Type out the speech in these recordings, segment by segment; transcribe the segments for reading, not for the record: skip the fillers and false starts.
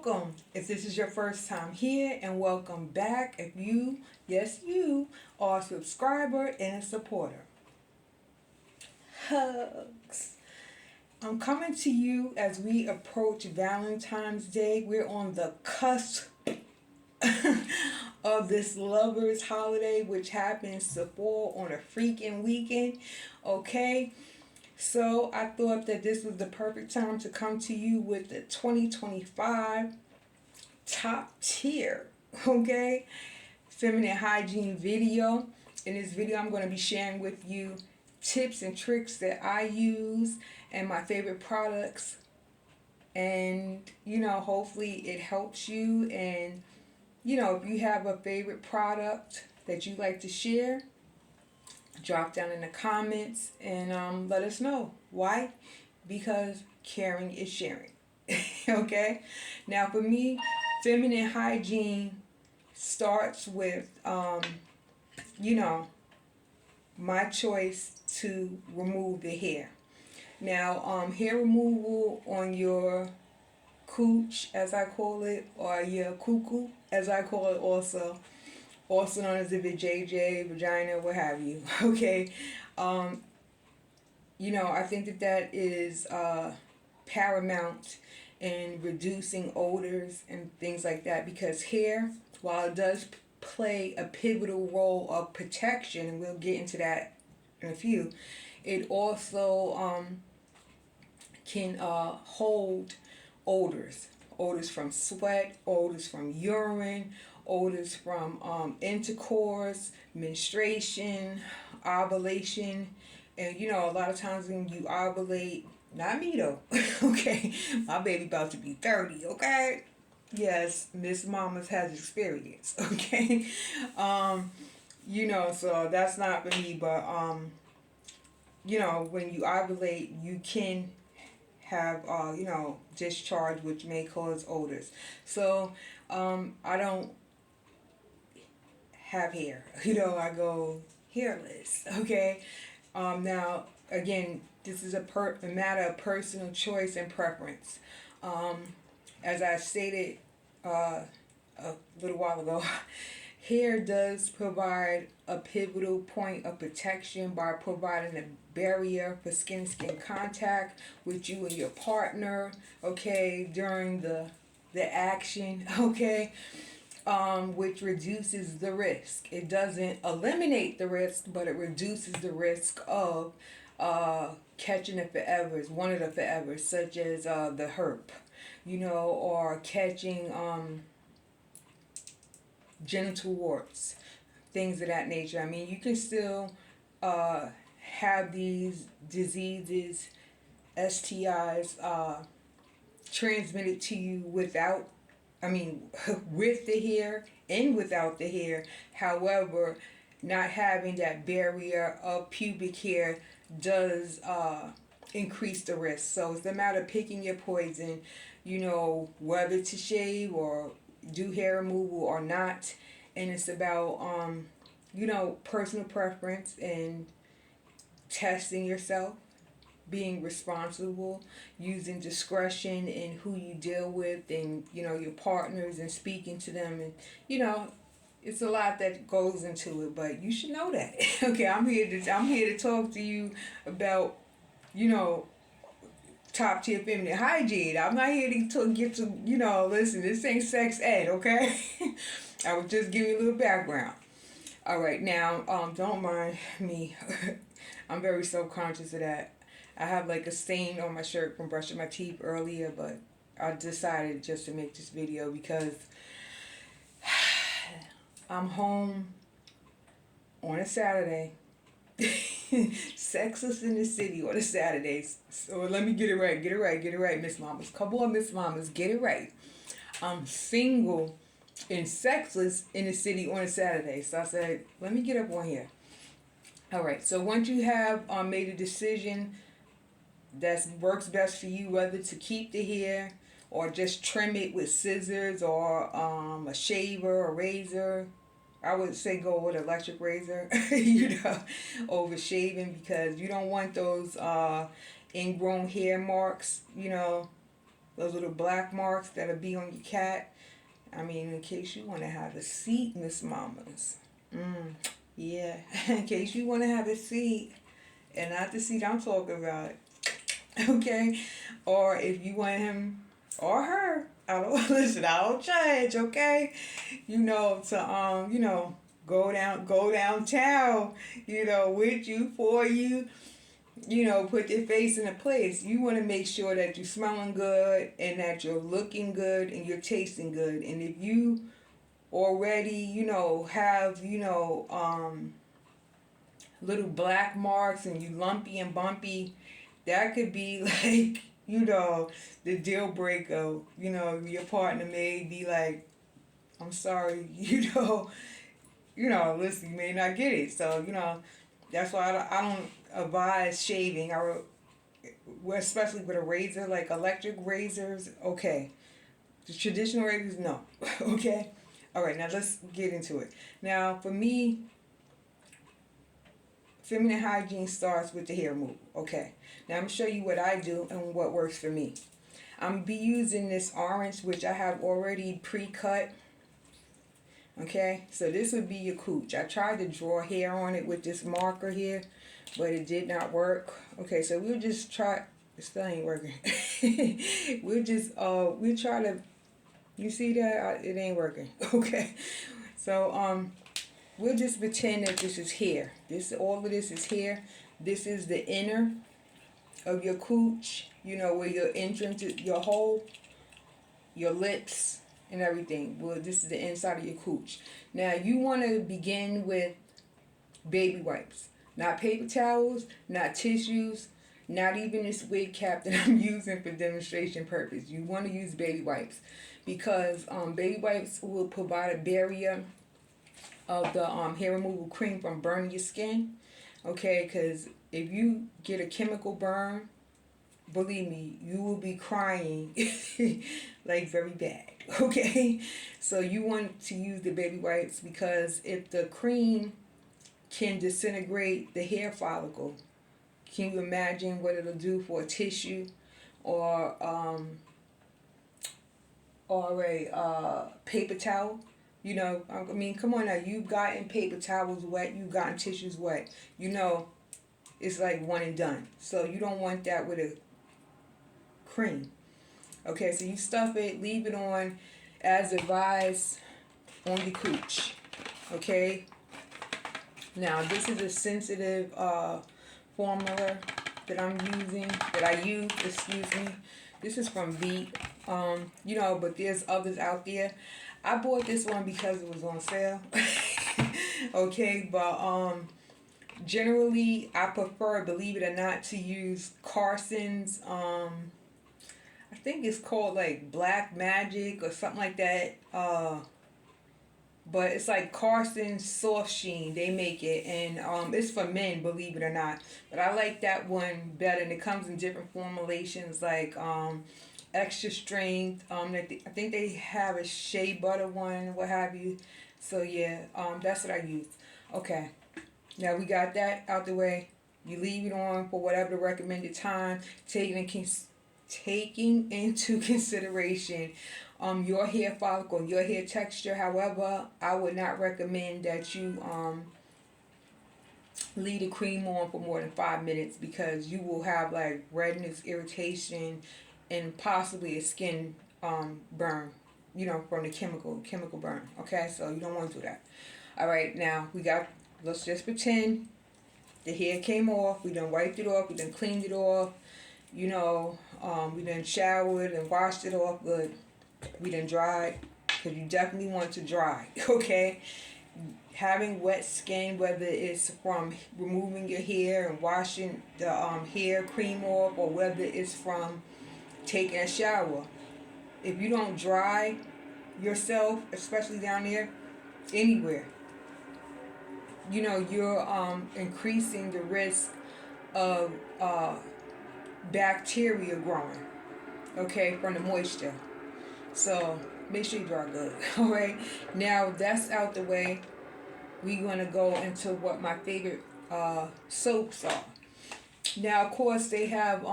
welcome if this is your first time here, and welcome back if you, yes, you are a subscriber and a supporter. Hugs. I'm coming to you as we approach Valentine's Day. We're on the cusp of this lovers holiday, which happens to fall on a freaking weekend. Okay, so I thought that this was the perfect time to come to you with the 2025 top tier, okay, feminine hygiene video. In this video, I'm going to be sharing with you tips and tricks that I use and my favorite products. And, hopefully it helps you. And, if you have a favorite product that you like to share, drop down in the comments and let us know. Why? Because caring is sharing. Okay? Now, for me, feminine hygiene starts with, my choice to remove the hair. Now, hair removal on your cooch, as I call it, or your cuckoo, as I call it also known as the vajayjay, vagina, what have you. Okay, I think that is paramount in reducing odors and things like that, because hair, while it does play a pivotal role of protection, and we'll get into that in a few, it also can hold odors from sweat, odors from urine, odors from intercourse, menstruation, ovulation. And a lot of times when you ovulate, not me though, okay, my baby about to be 30, okay? Yes, Miss Mamas has experience, okay? So that's not for me, but when you ovulate, you can have discharge, which may cause odors. So I don't have hair. I go hairless. Okay. Now again, this is a matter of personal choice and preference. As I stated a little while ago, hair does provide a pivotal point of protection by providing a barrier for skin-to-skin contact with you and your partner, okay, during the action, okay, which reduces the risk. It doesn't eliminate the risk, but it reduces the risk of catching the forevers, one of the forevers, such as the herp, or catching genital warts, things of that nature. I mean, you can still have these diseases, STIs, transmitted to you with the hair and without the hair. However, not having that barrier of pubic hair does increase the risk. So it's a matter of picking your poison, whether to shave or do hair removal or not. And it's about personal preference and testing yourself, being responsible, using discretion in who you deal with, and your partners, and speaking to them. And it's a lot that goes into it, but you should know that. Okay, I'm here to talk to you about top tier feminine hygiene. I'm not here to get to listen, this ain't sex ed, okay? I was just giving you a little background. All right, now don't mind me. I'm very self-conscious of that. I have like a stain on my shirt from brushing my teeth earlier, but I decided just to make this video because I'm home on a Saturday. Sexless in the city on a Saturdays. So let me get it right, Miss Mamas. Come on, Miss Mamas, get it right. I'm single and sexless in the city on a Saturday. So I said, let me get up on here. All right, so once you have made a decision that works best for you, whether to keep the hair or just trim it with scissors or a shaver or razor, I would say go with electric razor, over shaving, because you don't want those ingrown hair marks, those little black marks that'll be on your cat. I mean, in case you want to have a seat, Miss Mamas. Yeah, in case you want to have a seat, and not the seat I'm talking about, okay? Or if you want him or her, I don't listen, I don't judge, okay? To go downtown, with you, for you, put their face in a place. You want to make sure that you're smelling good and that you're looking good and you're tasting good. And if you already, have, little black marks and you lumpy and bumpy, that could be like, the deal breaker. Your partner may be like, I'm sorry, listen, you may not get it. So, that's why I don't advise shaving. Especially with a razor, like electric razors, okay. The traditional razors, no. Okay? All right, now let's get into it. Now, for me, feminine hygiene starts with the hair removal. Okay. Now, I'm going to show you what I do and what works for me. I'm going to be using this orange, which I have already pre-cut. Okay, so this would be your cooch. I tried to draw hair on it with this marker here, but it did not work. Okay, so we'll just try. It still ain't working. We'll try to. You see that? It ain't working. Okay, so we'll just pretend that this is hair. All of this is hair. This is the inner of your cooch. Where your entrance, your hole, your lips, and everything. Well, this is the inside of your cooch. Now, you want to begin with baby wipes. Not paper towels, not tissues, not even this wig cap that I'm using for demonstration purpose. You want to use baby wipes because baby wipes will provide a barrier of the hair removal cream from burning your skin. Okay, because if you get a chemical burn, believe me, you will be crying like very bad. Okay, so you want to use the baby wipes because if the cream can disintegrate the hair follicle, can you imagine what it'll do for a tissue or a paper towel? I mean, come on now, you've gotten paper towels wet, you've gotten tissues wet. It's like one and done. So you don't want that with a cream. Okay, so you stuff it, leave it on as advised on your cooch. Okay. Now this is a sensitive formula that I use. This is from Veet. But there's others out there. I bought this one because it was on sale. Okay, but generally I prefer, believe it or not, to use Carson's I think it's called like Black Magic or something like that. But it's like Carson's Soft Sheen. They make it, and it's for men, believe it or not. But I like that one better, and it comes in different formulations, like extra strength. I think they have a shea butter one, what have you. So yeah, that's what I use. Okay, now we got that out the way. You leave it on for whatever the recommended time, taking into consideration your hair follicle, your hair texture. However, I would not recommend that you leave the cream on for more than 5 minutes because you will have like redness, irritation, and possibly a skin burn, from the chemical burn. Okay, so you don't want to do that. All right, now let's just pretend the hair came off. We done wiped it off. We done cleaned it off. We done showered and washed it off good. We done dried, because you definitely want to dry. Okay, having wet skin, whether it's from removing your hair and washing the hair cream off, or whether it's from taking a shower. If you don't dry yourself, especially down there, anywhere, you're increasing the risk of bacteria growing, okay, from the moisture. So make sure you dry good. All right, now that's out the way. We're going to go into what my favorite soaps are. Now, of course, they have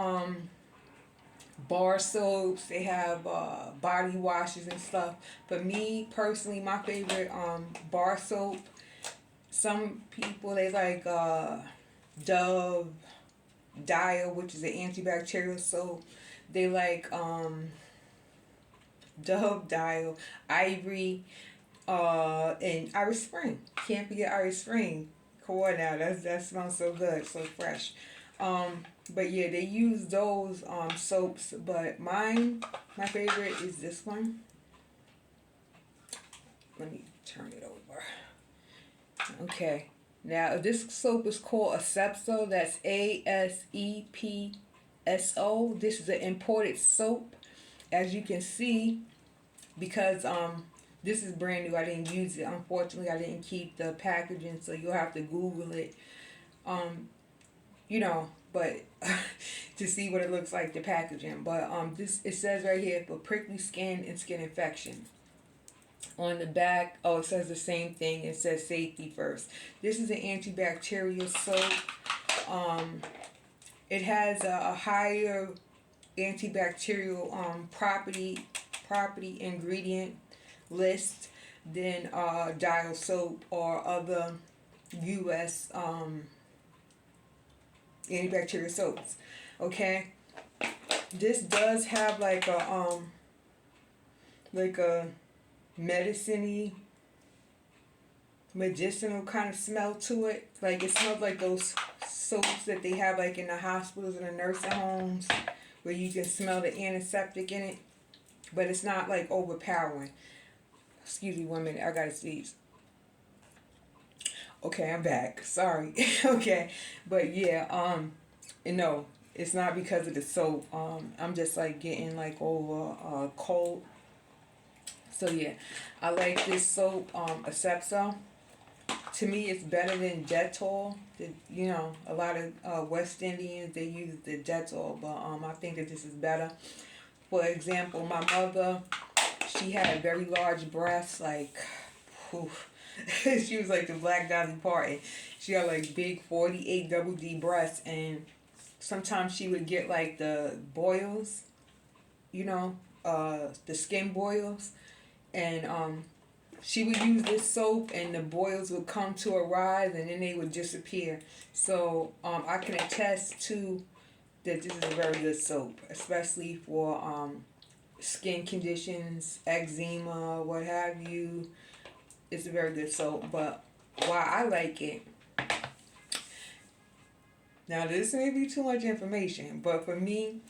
bar soaps. They have body washes and stuff. But me personally, my favorite bar soap. Some people they like Dove Dial, which is an antibacterial soap. They like Dove Dial, Ivory, and Irish Spring. Can't forget Irish Spring. Come on now, that smells so good, so fresh. But yeah, they use those soaps. But my favorite is this one. Let me turn it over. Okay. Now this soap is called Asepso. That's ASEPSO. This is an imported soap, as you can see, because this is brand new. I didn't use it. Unfortunately, I didn't keep the packaging, so you'll have to Google it. You know, but to see what it looks like, the packaging. But this it says right here for prickly skin and skin infection. On the back, oh, it says the same thing. It says safety first. This is an antibacterial soap. It has a higher antibacterial property ingredient list than Dial soap or other U.S. Antibacterial soaps. Okay, this does have like a medicine-y, medicinal kind of smell to it. Like it smells like those soaps that they have like in the hospitals and the nursing homes where you can smell the antiseptic in it. But it's not like overpowering. Excuse me 1 minute, I gotta sneeze. Okay, I'm back. Sorry. Okay. But yeah, and no, it's not because of the soap. I'm just like getting like over cold. So yeah, I like this soap, Asepso. To me, it's better than Dettol. A lot of West Indians, they use the Dettol, but I think that this is better. For example, my mother, she had very large breasts, like, whew. She was like the Black Dolly Parton. She had like big 48 double D breasts, and sometimes she would get like the boils, the skin boils, and she would use this soap and the boils would come to a rise and then they would disappear. So I can attest to that this is a very good soap, especially for skin conditions, eczema, what have you. It's a very good soap. But why I like it, now this may be too much information, but for me,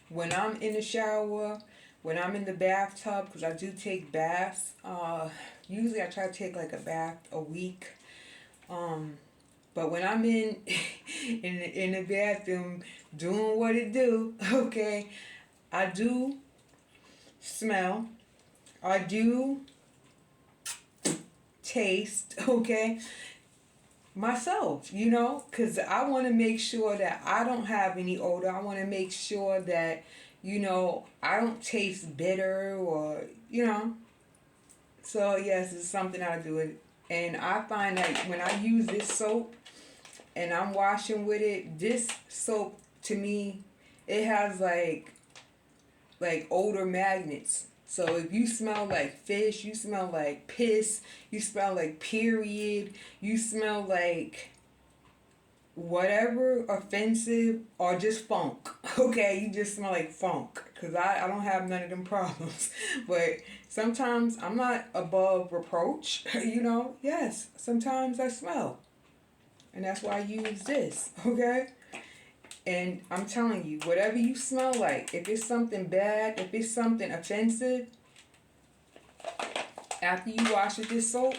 when I'm in the shower, when I'm in the bathtub, because I do take baths, usually I try to take like a bath a week. But when I'm in the bathroom doing what it do, okay, I do smell, I do taste, okay, myself, because I want to make sure that I don't have any odor. I want to make sure that, I don't taste bitter or. So yes, it's something I do. And I find that when I use this soap and I'm washing with it, this soap to me, it has like odor magnets. So if you smell like fish, you smell like piss, you smell like period, you smell like whatever offensive or just funk, okay, you just smell like funk, because I don't have none of them problems. But sometimes I'm not above reproach. Yes, sometimes I smell, and that's why I use this, okay. And I'm telling you, whatever you smell like, if it's something bad, if it's something offensive, after you wash with this soap,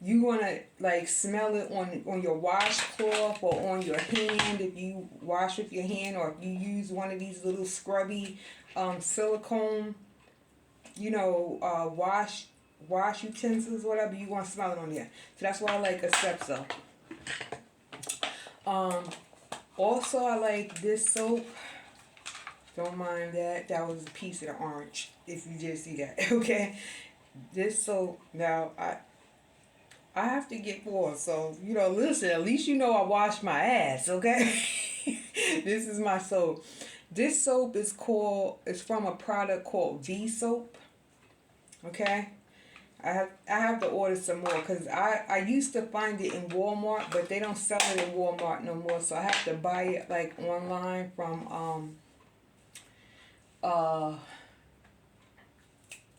you want to like smell it on your washcloth or on your hand if you wash with your hand, or if you use one of these little scrubby silicone wash utensils, whatever, you want to smell it on there. So that's why I like Asepso. Also I like this soap. Don't mind that. That was a piece of the orange, if you did see that. Okay. This soap, now I have to get more. So, listen, at least I wash my ass, okay? This is my soap. This soap is from a product called V Soap. Okay. I have to order some more because I used to find it in Walmart, but they don't sell it in Walmart no more. So I have to buy it like online from uh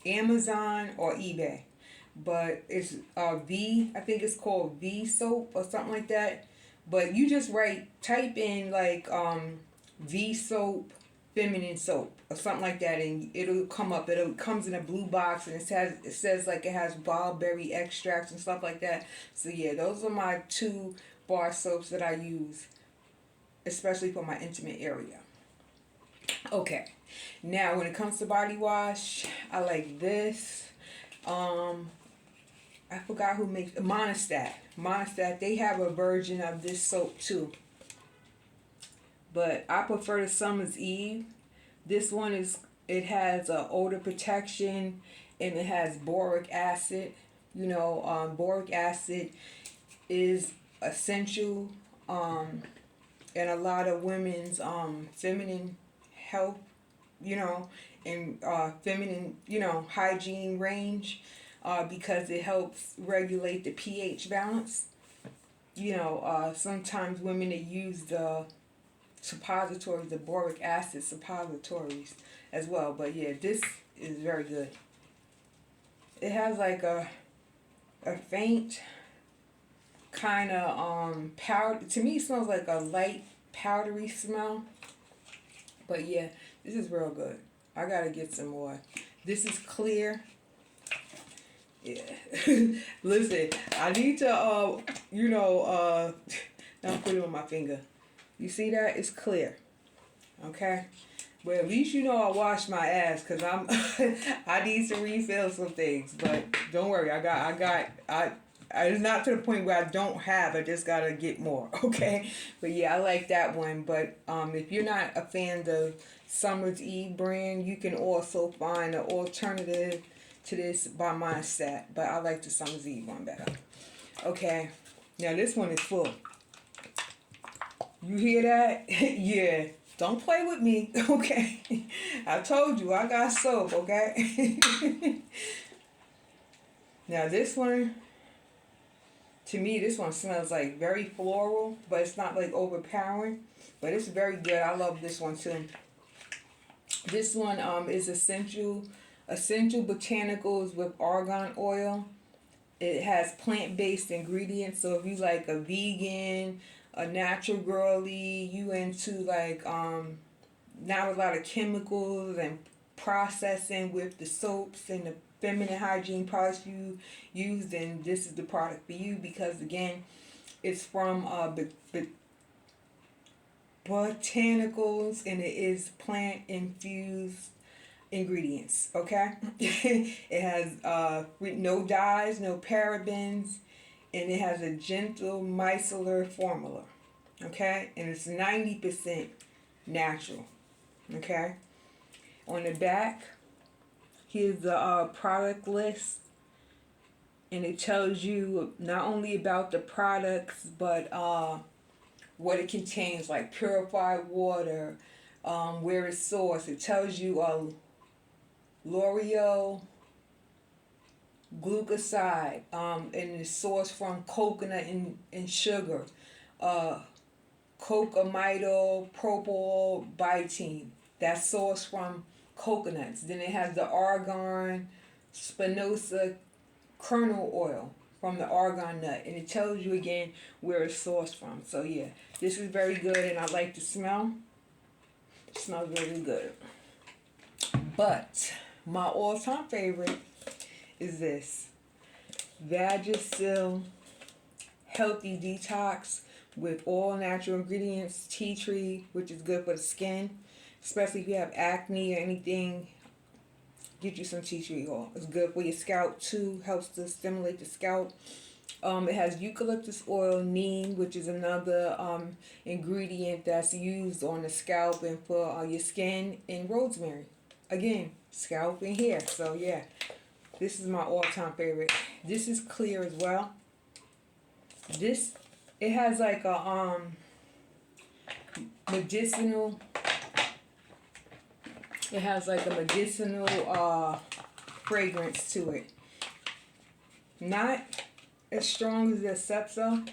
Amazon or eBay. But it's I think it's called V Soap or something like that. But you just type in like V Soap, feminine soap or something like that, and it'll come up. It comes in a blue box, and it says like it has wild berry extracts and stuff like that. So yeah, those are my two bar soaps that I use, especially for my intimate area. Okay, now when it comes to body wash, I like this. Um, I forgot who makes Monistat. Monistat. They have a version of this soap too, but I prefer the Summer's Eve. This one it has odor protection, and it has boric acid. Boric acid is essential in a lot of women's feminine health, you know, and feminine, hygiene range, because it helps regulate the pH balance. Sometimes women that use the suppositories, the boric acid suppositories as well. But yeah, this is very good. It has like a faint kind of powder. To me, it smells like a light powdery smell. But yeah, this is real good. I gotta get some more. This is clear. Yeah. Listen, I need to now put it on my finger. You see that? It's clear. Okay? Well, at least I wash my ass because I need to refill some things. But don't worry, it's not to the point where I don't have. I just gotta get more. Okay? But yeah, I like that one. But if you're not a fan of the Summer's Eve brand, you can also find an alternative to this by Monistat. But I like the Summer's Eve one better. Okay? Now this one is full. You hear that? Yeah. Don't play with me, okay? I told you, I got soap, okay? Now this one, to me, this one smells like very floral, but it's not like overpowering. But it's very good. I love this one too. This one is essential botanicals with argan oil. It has plant-based ingredients, so if you like a vegan, a natural girly, you into like not a lot of chemicals and processing with the soaps and the feminine hygiene products you use, then this is the product for you because again, it's from botanicals and it is plant infused ingredients. Okay. It has no dyes, no parabens, and it has a gentle micellar formula. Okay, and it's 90% natural. Okay, on the back, here's the product list, and it tells you not only about the products but what it contains, like purified water, where it's sourced. It tells you L'Oreal glucoside, and it's sourced from coconut and sugar, cocamidol propyl butene, that's sourced from coconuts. Then it has the argan spinosa kernel oil from the argan nut, and it tells you again where it's sourced from. So yeah, this is very good, and I like the smell. It smells really good. But my all-time favorite is this Vagisil Healthy Detox with all natural ingredients, tea tree, which is good for the skin, especially if you have acne or anything. Get you some tea tree oil. It's good for your scalp too. Helps to stimulate the scalp. It has eucalyptus oil, neem, which is another ingredient that's used on the scalp and for your skin, and rosemary. Again, scalp and hair. So yeah, this is my all-time favorite. This is clear as well. It has like a medicinal It has like a medicinal fragrance to it. Not as strong as the Sepsa,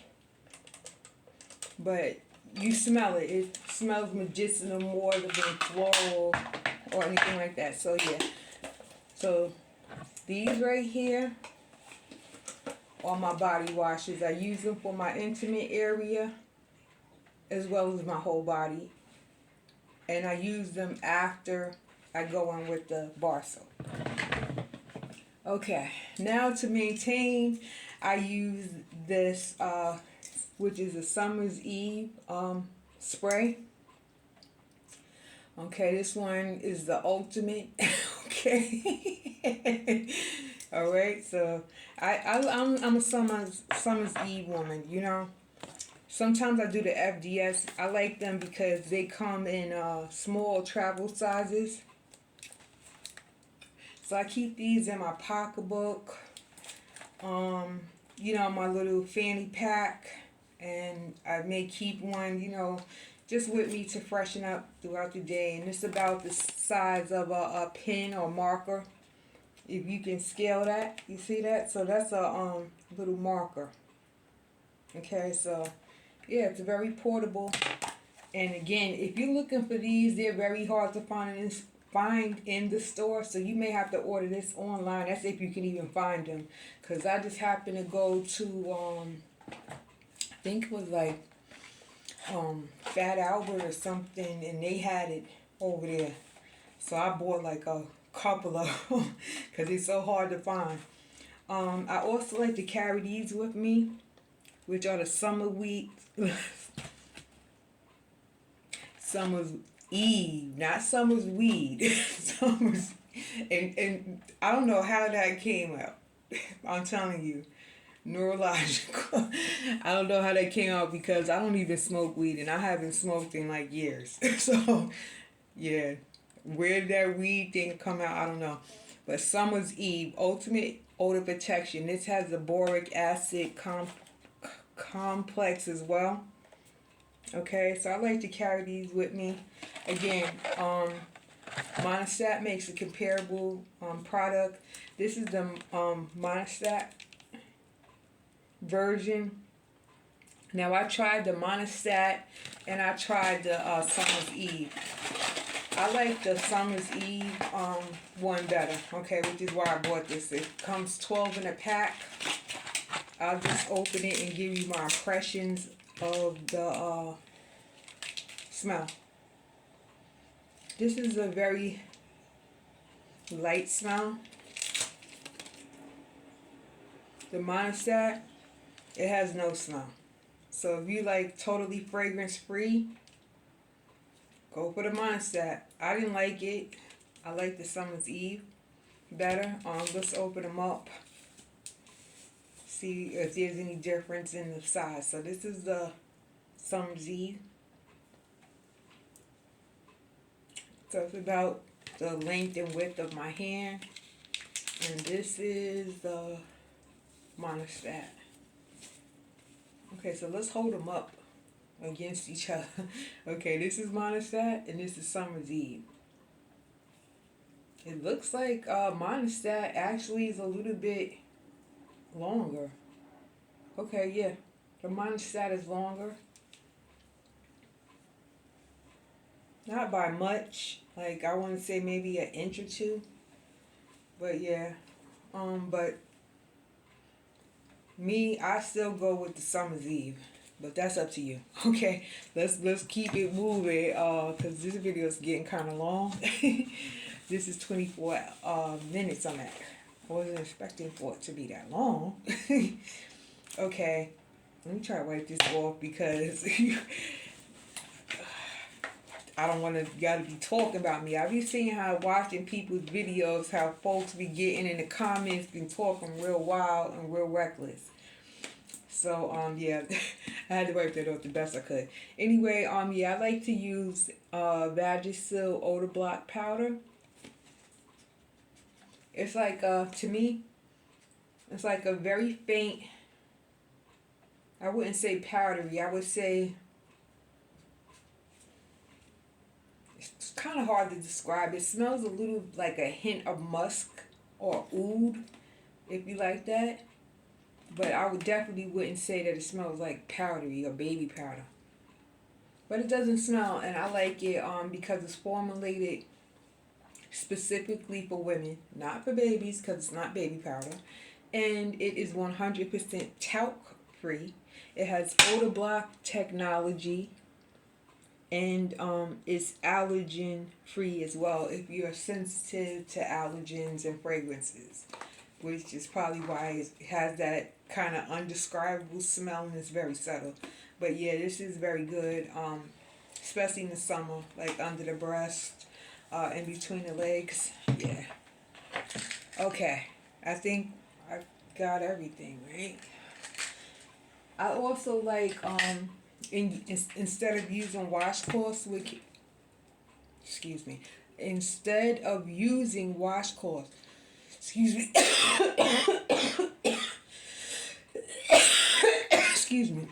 but you smell it. It smells medicinal more than floral or anything like that. So yeah. So these right here are my body washes. I use them for my intimate area as well as my whole body. And I use them after I go in with the bar soap. Okay, now to maintain, I use this, which is a Summer's Eve spray. Okay, this one is the ultimate. Okay. All right, so I'm a Summer's Eve woman, you know. Sometimes I do the FDS. I like them because they come in small travel sizes. So I keep these in my pocketbook, you know, my little fanny pack, and I may keep one, you know, just with me to freshen up throughout the day. And it's about the size of a pen or marker. If you can scale that, you see that? So that's a little marker. Okay, so yeah, it's very portable. And again, if you're looking for these, they're very hard to find in the store, so you may have to order this online. That's if you can even find them, because I just happened to go to I think it was like Fat Albert or something, and they had it over there, so I bought like a couple of them because it's so hard to find. I also like to carry these with me, which are the Summer's Eve, not Summer's weed. Summer's, and I don't know how that came out. I'm telling you, neurological. I don't know how that came out because I don't even smoke weed, and I haven't smoked in like years. So, yeah, where did that weed thing come out? I don't know. But Summer's Eve, Ultimate Odor Protection. This has the boric acid complex as well. Okay, so I like to carry these with me. Again, Monistat makes a comparable product. This is the Monistat version. Now I tried the Monistat and I tried the Summer's Eve. I like the Summer's Eve one better, okay, which is why I bought this. It comes 12 in a pack. I'll just open it and give you my impressions of the smell. This is a very light smell. The Monistat, it has no smell. So if you like totally fragrance free, go for the Monistat. I didn't like it. I like the Summer's Eve better. Let's open them up. See if there's any difference in the size. So this is the Summer's Eve. So it's about the length and width of my hand. And this is the Monistat. Okay, so let's hold them up against each other. Okay, this is Monistat and this is Summer's Eve. It looks like Monistat actually is a little bit longer. Okay, yeah. The Monistat is longer. Not by much. Like, I want to say maybe an inch or two. But yeah. But me, I still go with the Summer's Eve. But that's up to you. Okay, let's keep it moving. Cause this video is getting kind of long. This is 24 minutes I'm at. I wasn't expecting for it to be that long. Okay, let me try to wipe this off because I don't want y'all to be talking about me. I be seeing how watching people's videos, how folks be getting in the comments, been talking real wild and real reckless. So, yeah, I had to wipe that off the best I could. Anyway, yeah, I like to use Vagisil Odor Block Powder. It's like, to me, it's like a very faint, I wouldn't say powdery, I would say, it's kind of hard to describe. It smells a little like a hint of musk or oud, if you like that. But I would definitely wouldn't say that it smells like powdery or baby powder. But it doesn't smell, and I like it because it's formulated specifically for women, not for babies because it's not baby powder. And it is 100% talc free. It has odor block technology, and it's allergen free as well if you're sensitive to allergens and fragrances, which is probably why it has that kind of undescribable smell and it's very subtle. But yeah, this is very good, especially in the summer, like under the breast, in between the legs. Yeah. Okay, I think I got everything right. I also like instead of using washcloths with, excuse me, instead of using washcloths, excuse me, excuse me.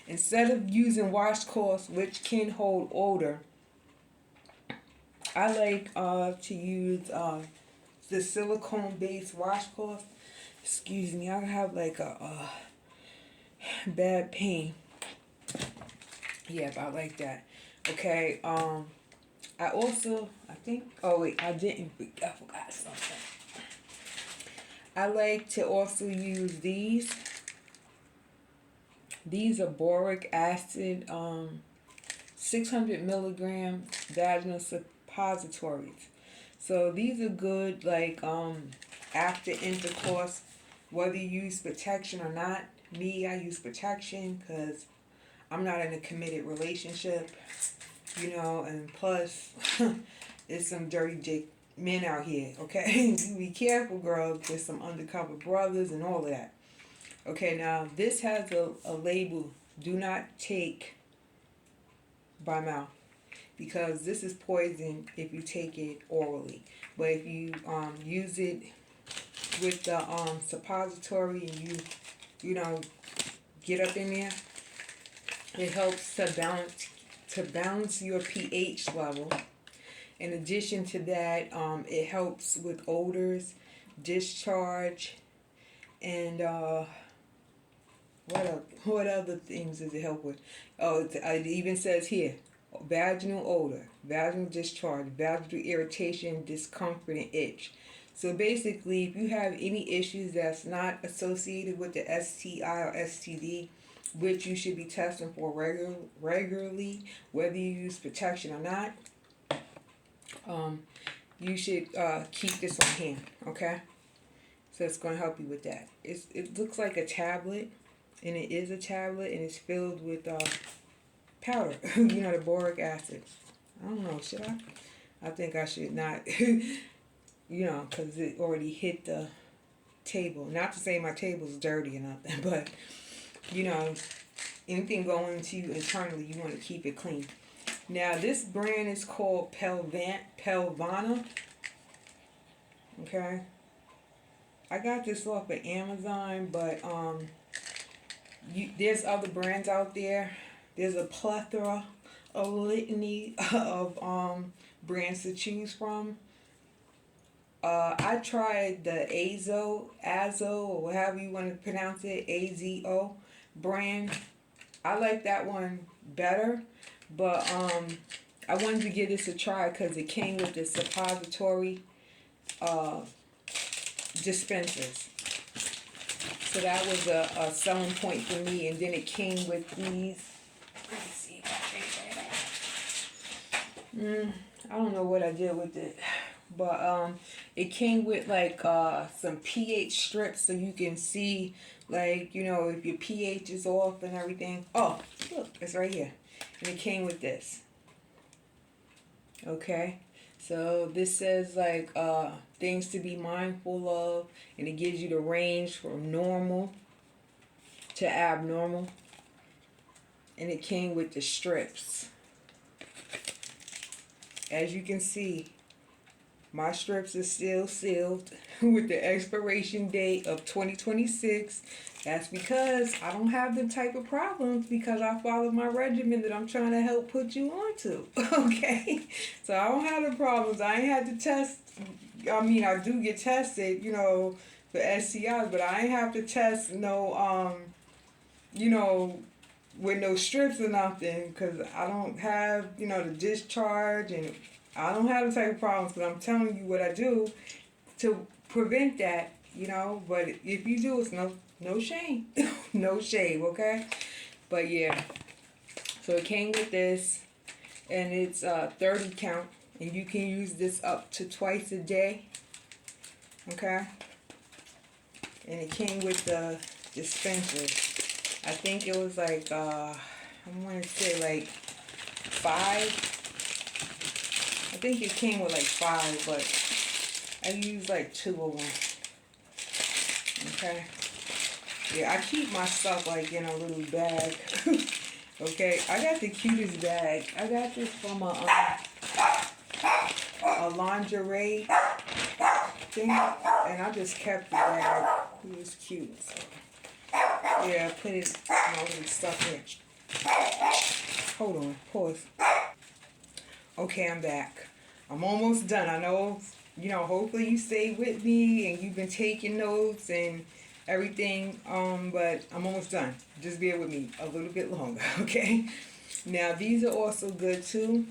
Instead of using washcloths which can hold odor, I like to use the silicone based washcloth. Excuse me, I have like a bad pain. Yeah, but I like that. Okay, I also, I think, oh wait, I forgot something. I like to also use these. These are boric acid, 600 milligram vaginal suppositories. So these are good, like, after intercourse, whether you use protection or not. Me, I use protection because I'm not in a committed relationship, you know, and plus, there's some dirty dick men out here, okay? Be careful, girls. There's some undercover brothers and all of that. Okay, now this has a label, do not take by mouth, because this is poison if you take it orally. But if you use it with the suppository and you know, get up in there, it helps to balance your pH level. In addition to that, it helps with odors, discharge, and what other things does it help with? Oh, it even says here, vaginal odor, vaginal discharge, vaginal irritation, discomfort, and itch. So basically, if you have any issues that's not associated with the STI or STD, which you should be testing for regularly, whether you use protection or not, you should keep this on hand, okay? So it's going to help you with that. It looks like a tablet, and it is a tablet, and it's filled with powder, you know, the boric acid. I don't know, should I? I think I should not, you know, because it already hit the table. Not to say my table's dirty or nothing, but, you know, anything going into you internally, you want to keep it clean. Now, this brand is called Pelvana. Okay. I got this off of Amazon, but there's other brands out there. There's a plethora, a litany of brands to choose from. I tried the Azo, or however you want to pronounce it, AZO brand. I like that one better, but I wanted to give this a try because it came with the suppository dispensers. So that was a selling point for me, and then it came with these. Let me see if I can I don't know what I did with it, but it came with like some pH strips so you can see, like, you know, if your pH is off and everything. Oh, look, it's right here, and it came with this. Okay, so this says like things to be mindful of, and it gives you the range from normal to abnormal, and it came with the strips. As you can see, My strips are still sealed with the expiration date of 2026. That's because I don't have the type of problems because I follow my regimen that I'm trying to help put you onto. Okay? So I don't have the problems. I ain't had to test. I mean, I do get tested, for STIs, but I ain't have to test no, you know, with no strips or nothing because I don't have, the discharge and I don't have the type of problems because I'm telling you what I do to prevent that, but if you do, it's no shame. No shame, okay? But yeah, so it came with this and it's 30 count and you can use this up to twice a day, okay? And it came with the dispenser. I think it was like, I want to say like 5. I think it came with like 5, but I used like 2 of them. Okay. Yeah, I keep my stuff like in a little bag. Okay. I got the cutest bag. I got this from a lingerie thing, and I just kept the bag. It was cute. So. Yeah, I put it my little stuff in. Hold on, pause. Okay, I'm back. I'm almost done. I know, hopefully you stay with me and you've been taking notes and everything, but I'm almost done. Just bear with me a little bit longer, okay? Now, these are also good too.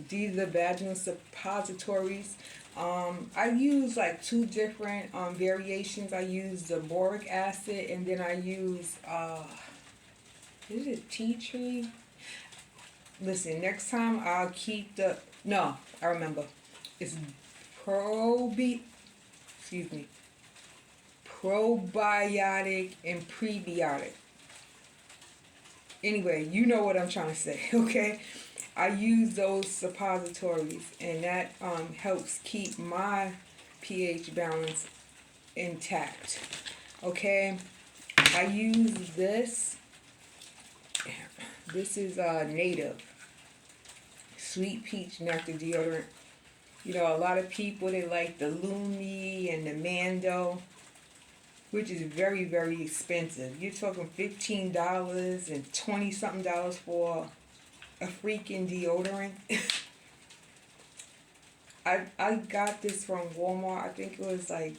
These are vaginal suppositories. I use like 2 different variations. I use the boric acid and then I use, is it tea tree? Listen, next time I'll keep no, I remember. It's probiotic and prebiotic. Anyway, you know what I'm trying to say, okay? I use those suppositories and that helps keep my pH balance intact. Okay? I use this. This is Native Sweet Peach Nectar deodorant. A lot of people, they like the Lumi and the Mando, which is very, very expensive. You're talking $15 and 20 something dollars for a freaking deodorant. I got this from Walmart. I think it was like,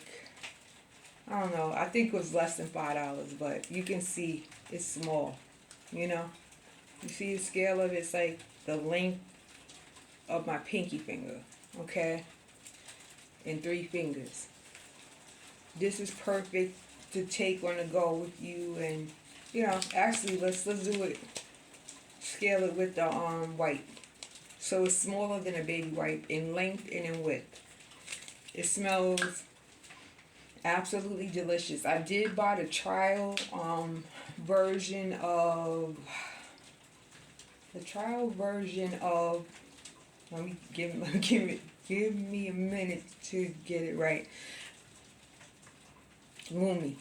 I don't know. I think it was less than $5, but you can see it's small. You see the scale of it's like the length of my pinky finger, okay? And 3 fingers. This is perfect to take on the go with you and, actually let's do it. Scale it with the wipe. So it's smaller than a baby wipe in length and in width. It smells absolutely delicious. I did buy the trial version of let me give me a minute to get it right. Lumi.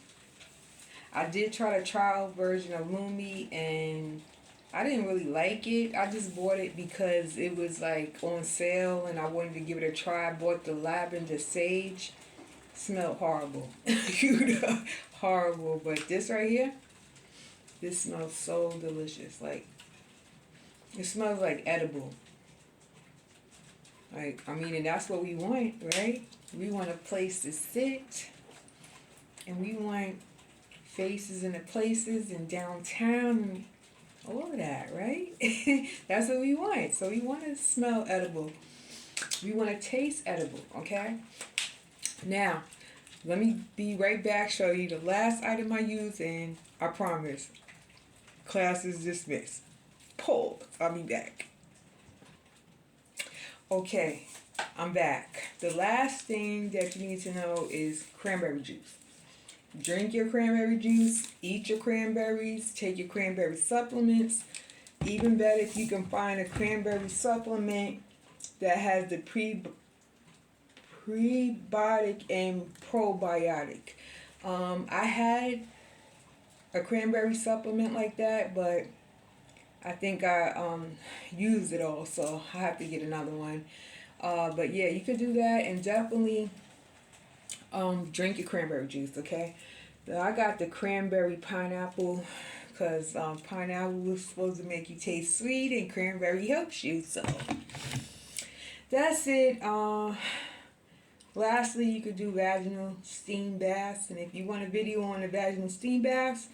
I did try the trial version of Lumi and I didn't really like it. I just bought it because it was like on sale and I wanted to give it a try. I bought the lavender sage. Smelled horrible. Horrible. But this right here, this smells so delicious. Like, it smells like edible. And that's what we want, right? We want a place to sit. And we want faces in the places in downtown and all of that, right? That's what we want. So we want to smell edible. We want to taste edible, okay? Now, let me be right back, show you the last item I use, and I promise, class is dismissed. Pause. I'll be back. Okay, I'm back. The last thing that you need to know is cranberry juice. Drink your cranberry juice, eat your cranberries, take your cranberry supplements. Even better if you can find a cranberry supplement that has the prebiotic and probiotic. I had a cranberry supplement like that, but I think I used it all, so I have to get another one. But yeah, you could do that, and definitely drink your cranberry juice, okay? So I got the cranberry pineapple because pineapple is supposed to make you taste sweet, and cranberry helps you. So that's it. Lastly, you could do vaginal steam baths, and if you want a video on the vaginal steam baths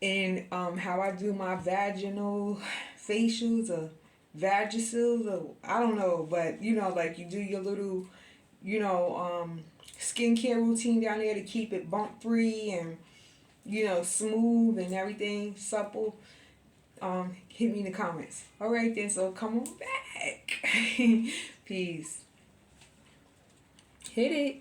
and how I do my vaginal facials or vagisil, or I don't know, but you know, like you do your little, you know, skincare routine down there to keep it bump free and you know smooth and everything supple. Hit me in the comments. All right then, so come on back. Peace. Hit it.